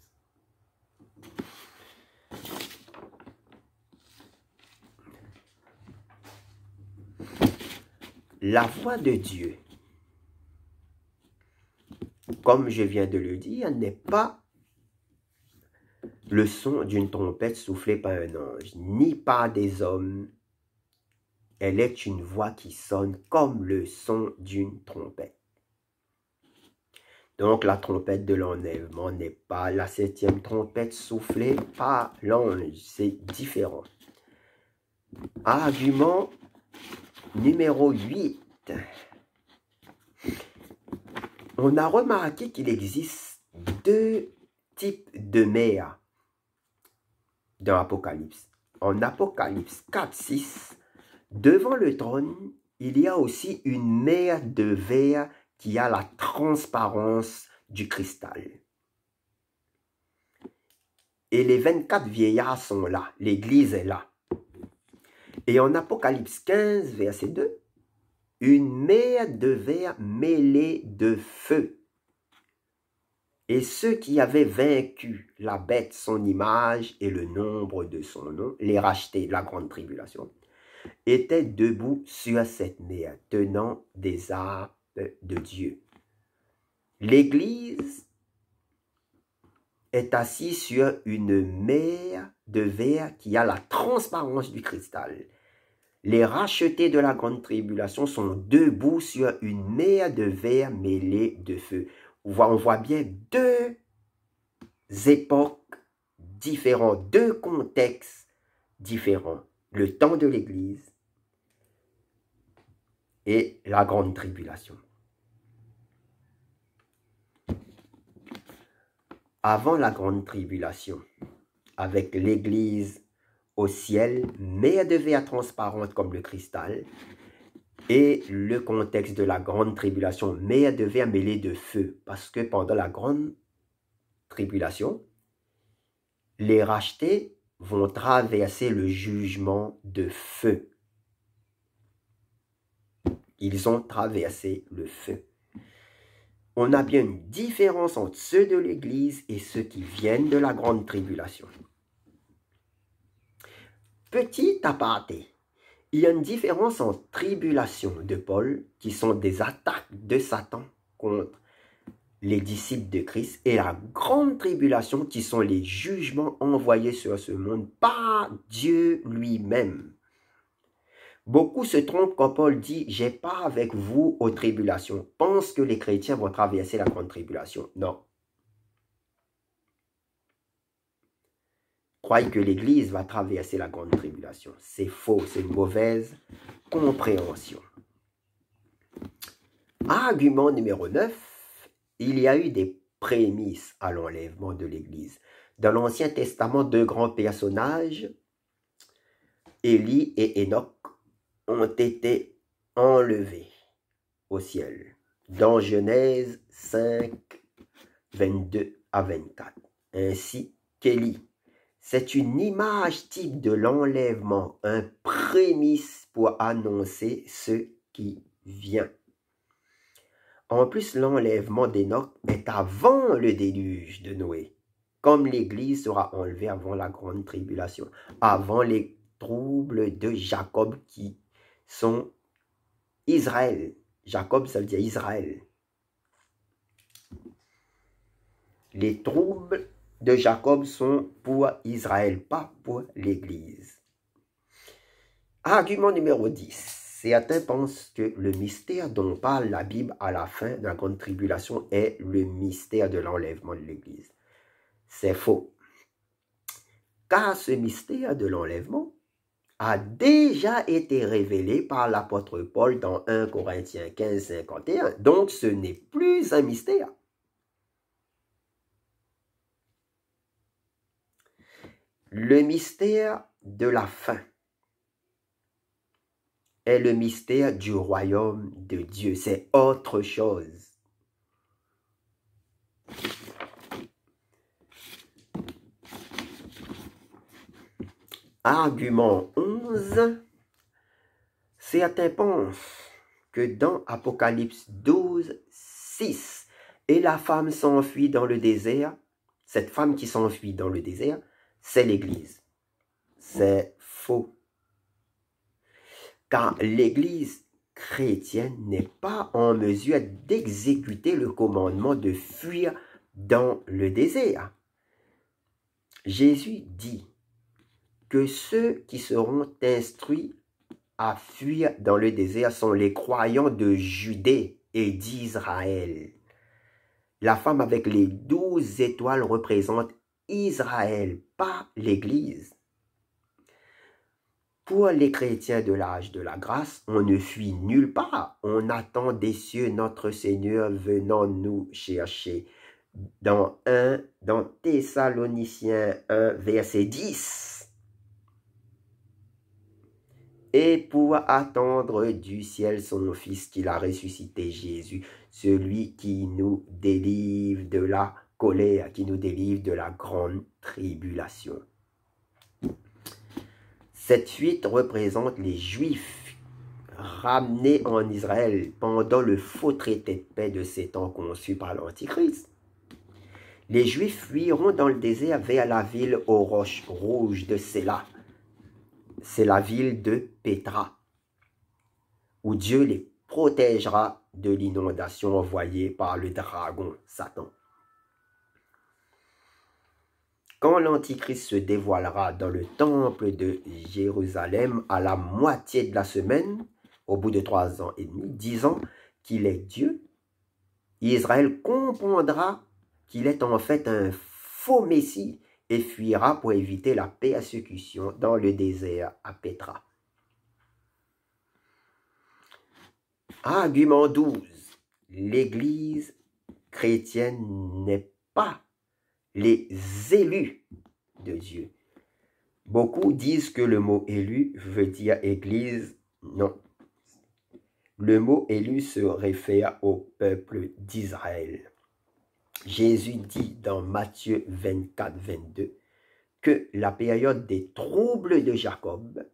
La voix de Dieu, comme je viens de le dire, n'est pas le son d'une trompette soufflée par un ange, ni par des hommes. Elle est une voix qui sonne comme le son d'une trompette. Donc la trompette de l'enlèvement n'est pas la 7e trompette soufflée par l'ange, c'est différent. Argument numéro 8. On a remarqué qu'il existe 2 types de mer dans Apocalypse. En Apocalypse 4, 6, devant le trône, il y a aussi une mer de verre qui a la transparence du cristal. Et les 24 vieillards sont là, l'église est là. Et en Apocalypse 15, verset 2, une mer de verre mêlée de feu. Et ceux qui avaient vaincu la bête, son image et le nombre de son nom, les rachetés de la grande tribulation, étaient debout sur cette mer, tenant des armes de Dieu. L'Église est assise sur une mer de verre qui a la transparence du cristal. Les rachetés de la grande tribulation sont debout sur une mer de verre mêlée de feu. On voit bien 2 époques différentes, 2 contextes différents. Le temps de l'Église et la grande tribulation. Avant la grande tribulation, avec l'Église au ciel, mer de verre transparente comme le cristal, et le contexte de la grande tribulation, mer de verre mêlée de feu, parce que pendant la grande tribulation, les rachetés vont traverser le jugement de feu. Ils ont traversé le feu. On a bien une différence entre ceux de l'Église et ceux qui viennent de la grande tribulation. Petit aparté, il y a une différence entre tribulation de Paul, qui sont des attaques de Satan contre les disciples de Christ, et la grande tribulation, qui sont les jugements envoyés sur ce monde par Dieu lui-même. Beaucoup se trompent quand Paul dit « j'ai pas avec vous aux tribulations », pensent que les chrétiens vont traverser la grande tribulation. Non. Croyez que l'Église va traverser la grande tribulation. C'est faux, c'est une mauvaise compréhension. Argument numéro 9, il y a eu des prémices à l'enlèvement de l'Église. Dans l'Ancien Testament, 2 grands personnages, Élie et Enoch, ont été enlevés au ciel. Dans Genèse 5, 22 à 24. Ainsi qu'Élie. C'est une image type de l'enlèvement, un prémisse pour annoncer ce qui vient. En plus, l'enlèvement d'Enoch est avant le déluge de Noé, comme l'Église sera enlevée avant la grande tribulation, avant les troubles de Jacob qui sont Israël. Jacob, ça veut dire Israël. Les troubles de Jacob sont pour Israël, pas pour l'Église. Argument numéro 10. Certains pensent que le mystère dont parle la Bible à la fin de la grande tribulation est le mystère de l'enlèvement de l'Église. C'est faux. Car ce mystère de l'enlèvement a déjà été révélé par l'apôtre Paul dans 1 Corinthiens 15, 51. Donc ce n'est plus un mystère. Le mystère de la fin est le mystère du royaume de Dieu. C'est autre chose. Argument 11. Certains pensent que dans Apocalypse 12, 6, et la femme s'enfuit dans le désert, cette femme qui s'enfuit dans le désert, c'est l'Église. C'est faux. Car l'Église chrétienne n'est pas en mesure d'exécuter le commandement de fuir dans le désert. Jésus dit que ceux qui seront instruits à fuir dans le désert sont les croyants de Judée et d'Israël. La femme avec les 12 étoiles représente Israël, pas l'Église. Pour les chrétiens de l'âge de la grâce, on ne fuit nulle part. On attend des cieux notre Seigneur venant nous chercher. Dans Thessaloniciens 1, verset 10. Et pour attendre du ciel son Fils qu'il a ressuscité, Jésus, celui qui nous délivre de la colère, qui nous délivre de la grande tribulation. Cette fuite représente les Juifs ramenés en Israël pendant le faux traité de paix de ces temps conçu par l'Antichrist. Les Juifs fuiront dans le désert vers la ville aux roches rouges de Séla. C'est la ville de Pétra, où Dieu les protégera de l'inondation envoyée par le dragon Satan. Quand l'Antichrist se dévoilera dans le temple de Jérusalem à la moitié de la semaine, au bout de 3 ans et demi, disant qu'il est Dieu, Israël comprendra qu'il est en fait un faux Messie et fuira pour éviter la persécution dans le désert à Pétra. Argument 12. L'Église chrétienne n'est pas les élus de Dieu. Beaucoup disent que le mot élu veut dire Église. Non. Le mot élu se réfère au peuple d'Israël. Jésus dit dans Matthieu 24, 22 que la période des troubles de Jacob,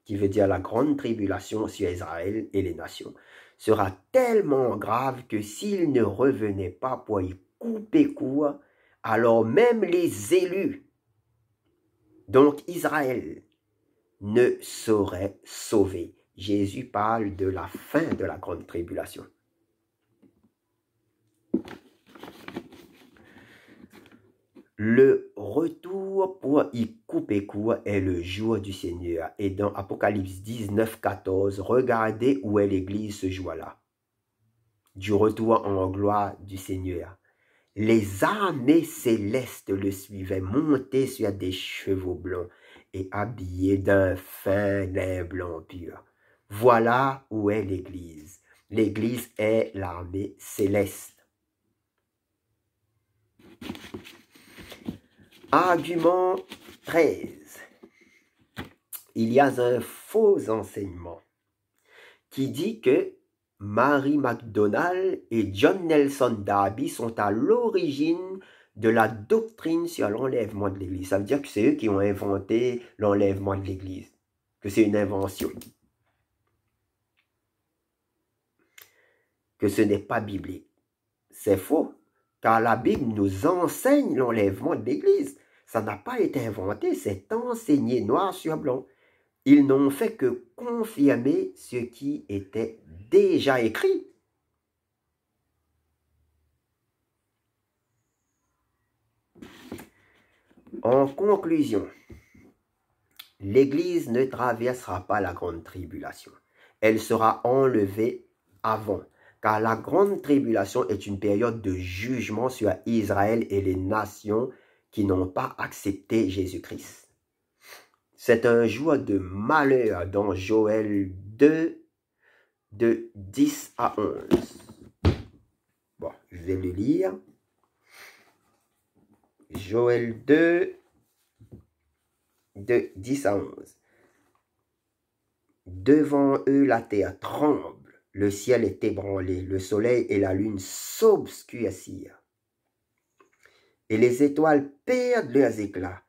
qui veut dire la grande tribulation sur Israël et les nations, sera tellement grave que s'il ne revenait pas pour y couper court, alors même les élus, donc Israël, ne seraient sauvés. Jésus parle de la fin de la grande tribulation. Le retour pour y couper court est le jour du Seigneur. Et dans Apocalypse 19, 14, regardez où est l'Église ce jour-là. Du retour en gloire du Seigneur. Les armées célestes le suivaient, montés sur des chevaux blancs et habillés d'un fin lin blanc pur. Voilà où est l'Église. L'Église est l'armée céleste. Argument 13. Il y a un faux enseignement qui dit que Mary McDonald et John Nelson Darby sont à l'origine de la doctrine sur l'enlèvement de l'Église. Ça veut dire que c'est eux qui ont inventé l'enlèvement de l'Église, que c'est une invention, que ce n'est pas biblique. C'est faux, car la Bible nous enseigne l'enlèvement de l'Église. Ça n'a pas été inventé, c'est enseigné noir sur blanc. Ils n'ont fait que confirmer ce qui était déjà écrit. En conclusion, l'Église ne traversera pas la grande tribulation. Elle sera enlevée avant, car la grande tribulation est une période de jugement sur Israël et les nations qui n'ont pas accepté Jésus-Christ. C'est un jour de malheur dans Joël 2, de 10 à 11. Bon, je vais le lire. Joël 2, de 10 à 11. Devant eux, la terre tremble, le ciel est ébranlé, le soleil et la lune s'obscurcirent. Et les étoiles perdent leurs éclats.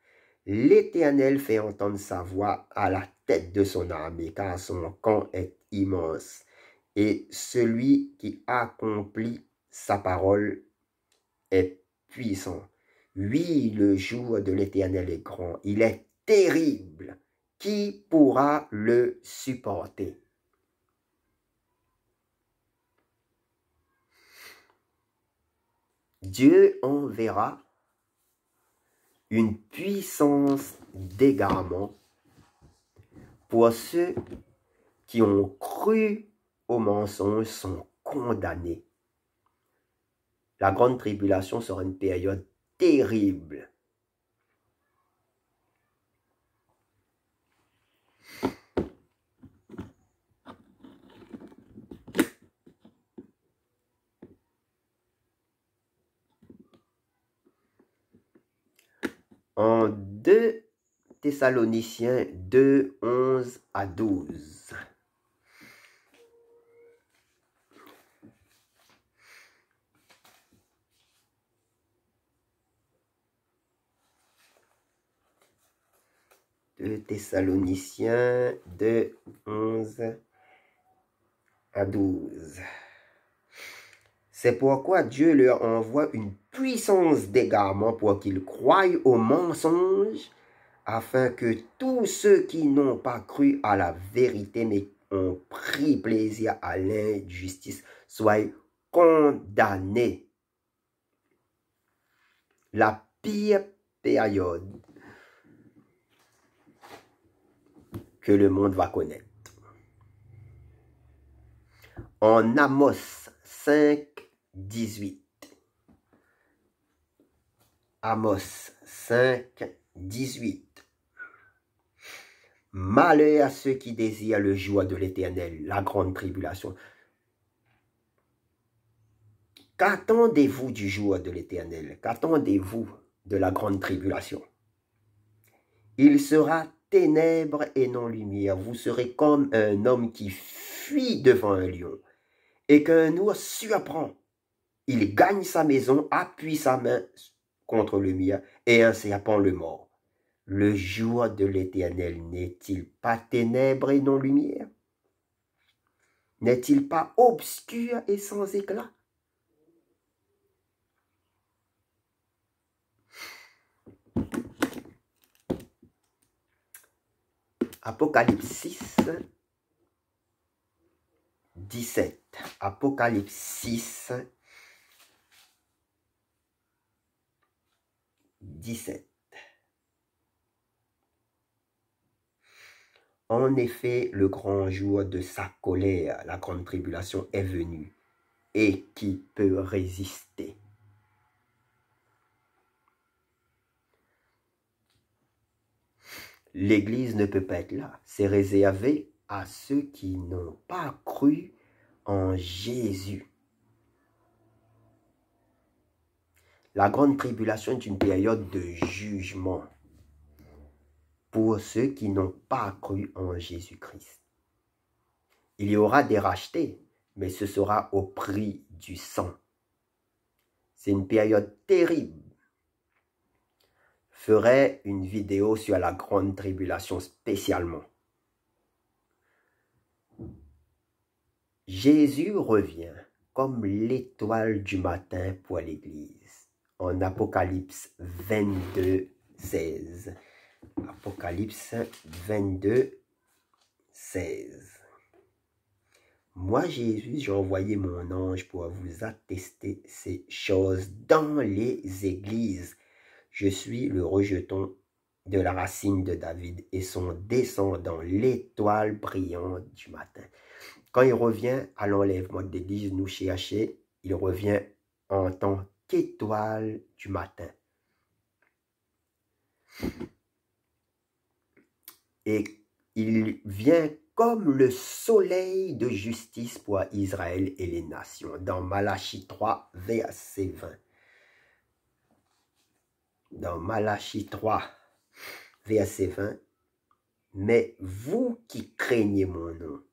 L'Éternel fait entendre sa voix à la tête de son armée, car son camp est immense. Et celui qui accomplit sa parole est puissant. Oui, le jour de l'Éternel est grand, il est terrible. Qui pourra le supporter? Dieu enverra une puissance d'égarement pour ceux qui ont cru au mensonge sont condamnés. La grande tribulation sera une période terrible. En 2 Thessaloniciens 2, 11 à 12. De Thessaloniciens 2, 11 à 12. C'est pourquoi Dieu leur envoie une puissance d'égarement pour qu'ils croient au mensonge, afin que tous ceux qui n'ont pas cru à la vérité mais ont pris plaisir à l'injustice soient condamnés. La pire période que le monde va connaître. En Amos 5, 18. Amos 5, 18. Malheur à ceux qui désirent le jour de l'Éternel, la grande tribulation. Qu'attendez-vous du jour de l'Éternel? Qu'attendez-vous de la grande tribulation? Il sera ténèbres et non lumière. Vous serez comme un homme qui fuit devant un lion et qu'un ours surprend. Il gagne sa maison, appuie sa main contre le mur et un serpent le mord. Le jour de l'Éternel n'est-il pas ténèbres et non lumière? N'est-il pas obscur et sans éclat? Apocalypse 6, 17. Apocalypse 6, 17. En effet, le grand jour de sa colère, la grande tribulation est venue. Et qui peut résister? L'Église ne peut pas être là. C'est réservé à ceux qui n'ont pas cru en Jésus. La grande tribulation est une période de jugement pour ceux qui n'ont pas cru en Jésus-Christ. Il y aura des rachetés, mais ce sera au prix du sang. C'est une période terrible. Je ferai une vidéo sur la grande tribulation spécialement. Jésus revient comme l'étoile du matin pour l'Église. En Apocalypse 22, 16. Apocalypse 22, 16. Moi, Jésus, j'ai envoyé mon ange pour vous attester ces choses dans les églises. Je suis le rejeton de la racine de David et son descendant, l'étoile brillante du matin. Quand il revient à l'enlèvement de l'église, nous chercher, il revient en tant qu'étoile du matin. Et il vient comme le soleil de justice pour Israël et les nations. Dans Malachie 3, verset 20. Dans Malachie 3, verset 20. Mais vous qui craignez mon nom,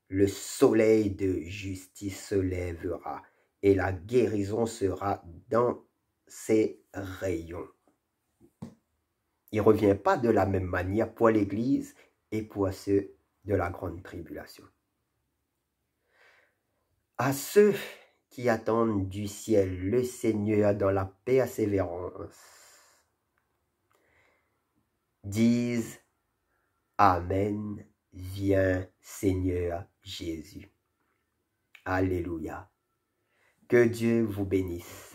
le soleil de justice se lèvera et la guérison sera dans ses rayons. Il ne revient pas de la même manière pour l'Église et pour ceux de la grande tribulation. À ceux qui attendent du ciel le Seigneur dans la persévérance, disent Amen, viens Seigneur Jésus. Alléluia. Que Dieu vous bénisse.